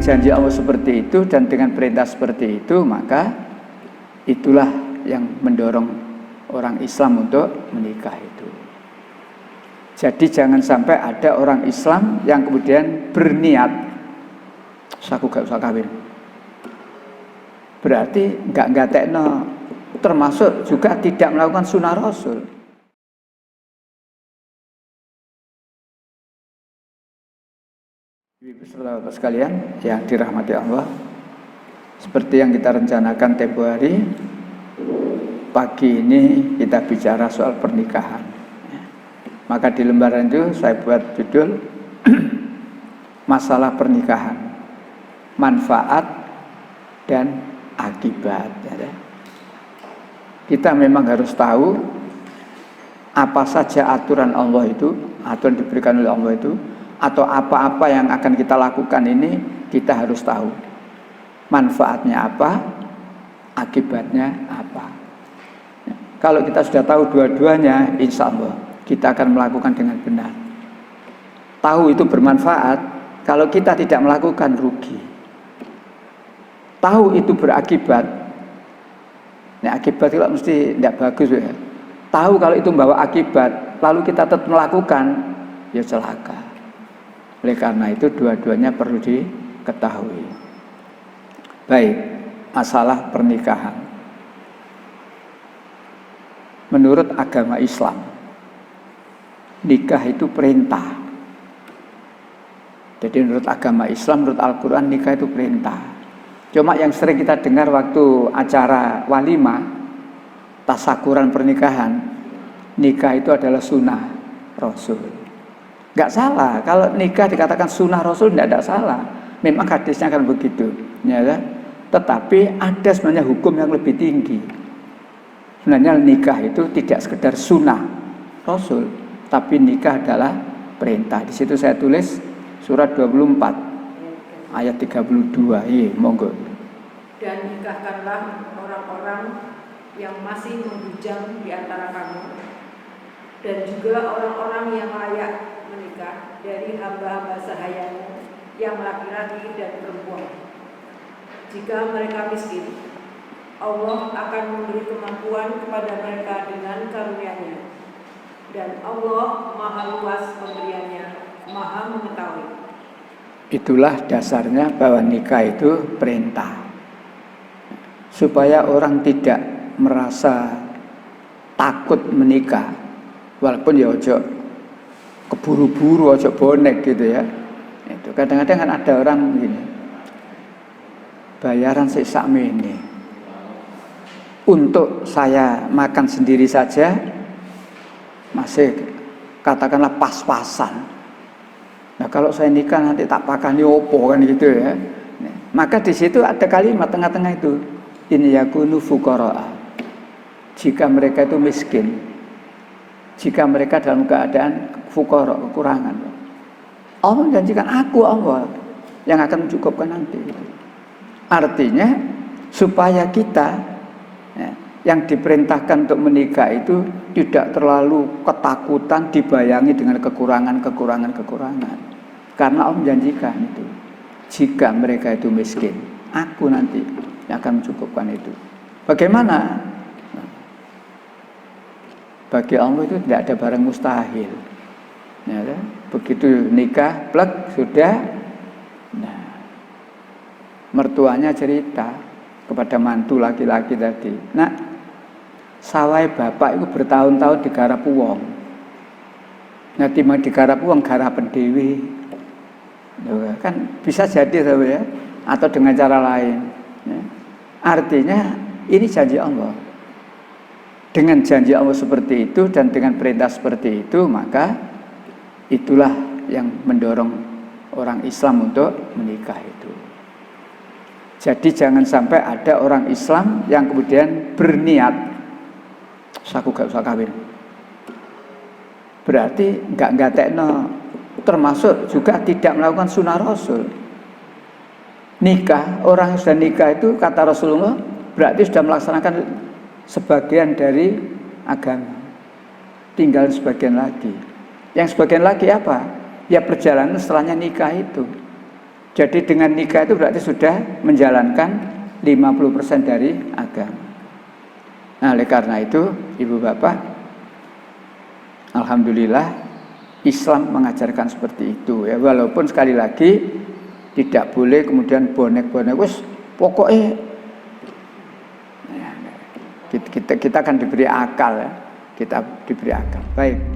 janji Allah seperti itu dan dengan perintah seperti itu, maka itulah yang mendorong orang Islam untuk menikah itu. Jadi jangan sampai ada orang Islam yang kemudian berniat, aku gak usah kawin, berarti nggak tekno, termasuk juga tidak melakukan sunnah Rasul. Ibu serta bapak sekalian yang dirahmati Allah, seperti yang kita rencanakan tempo hari, pagi ini kita bicara soal pernikahan. Maka di lembaran itu saya buat judul masalah pernikahan, manfaat dan akibat. Kita memang harus tahu apa saja aturan Allah itu, aturan diberikan oleh Allah itu, atau apa-apa yang akan kita lakukan ini, kita harus tahu manfaatnya apa, akibatnya apa. Kalau kita sudah tahu dua-duanya, insya Allah kita akan melakukan dengan benar. Tahu itu bermanfaat, kalau kita tidak melakukan rugi. Tahu itu berakibat, nah akibat itu mesti tidak bagus ya. Tahu kalau itu membawa akibat, lalu kita tetap melakukan, ya celaka. Oleh karena itu dua-duanya perlu diketahui. Baik, masalah pernikahan. Menurut agama Islam, nikah itu perintah. Jadi menurut agama Islam, menurut Al-Quran, nikah itu perintah. Cuma yang sering kita dengar waktu acara walimah, tasakuran pernikahan, nikah itu adalah sunnah Rasul. Gak salah, kalau nikah dikatakan sunnah Rasul tidak ada salah. Memang hadisnya akan begitu, ya. Tetapi ada sebenarnya hukum yang lebih tinggi. Sebenarnya nikah itu tidak sekedar sunnah Rasul, tapi nikah adalah perintah. Di situ saya tulis surat 24 ayat 32. Iya, monggo. Dan nikahkanlah orang-orang yang masih membujang di antara kamu, dan juga orang-orang yang layak menikah dari hamba-hamba sahayamu yang laki-laki dan perempuan. Jika mereka miskin, Allah akan memberi kemampuan kepada mereka dengan karunia-Nya, dan Allah Maha Luas pemberiannya, Maha mengetahui. Itulah dasarnya bahwa nikah itu perintah, supaya orang tidak merasa takut menikah, walaupun ya ojo keburu-buru, ojo bonek gitu ya. Itu kadang-kadang kan ada orang begini, bayaran sakmene untuk saya makan sendiri saja masih katakanlah pas-pasan. Nah kalau saya nikah nanti tak pakani opo kan gitu ya. Maka di situ ada kalimat tengah-tengah itu, in yakunu fuqara, jika mereka itu miskin, jika mereka dalam keadaan fuqara, kekurangan, Allah menjanjikan aku Allah yang akan mencukupkan nanti. Artinya supaya kita yang diperintahkan untuk menikah itu tidak terlalu ketakutan dibayangi dengan kekurangan. Karena Allah menjanjikan itu, jika mereka itu miskin, aku nanti yang akan mencukupkan itu. Bagaimana? Bagi Allah itu tidak ada barang mustahil. Ya, begitu nikah, plek sudah. Nah, mertuanya cerita kepada mantu laki-laki tadi, nak, sawai bapak itu bertahun-tahun digarap uang. Nah, timang digarap uang garapen dewi. Kan bisa jadi tahu ya, atau dengan cara lain. Ya. Artinya ini janji Allah. Dengan janji Allah seperti itu dan dengan perintah seperti itu, maka itulah yang mendorong orang Islam untuk menikah itu. Jadi jangan sampai ada orang Islam yang kemudian berniat, aku gak usah kawin, berarti nggak tekno, termasuk juga tidak melakukan sunnah Rasul. Nikah, orang yang sudah nikah itu kata Rasulullah berarti sudah melaksanakan sebagian dari agama, tinggal sebagian lagi. Yang sebagian lagi apa? Ya perjalanan setelahnya nikah itu. Jadi dengan nikah itu berarti sudah menjalankan 50% dari agama. Nah, oleh karena itu, Ibu Bapak, alhamdulillah Islam mengajarkan seperti itu ya. Walaupun sekali lagi tidak boleh kemudian bonek-bonek wis pokoknya kita akan diberi akal ya. Kita diberi akal. Baik.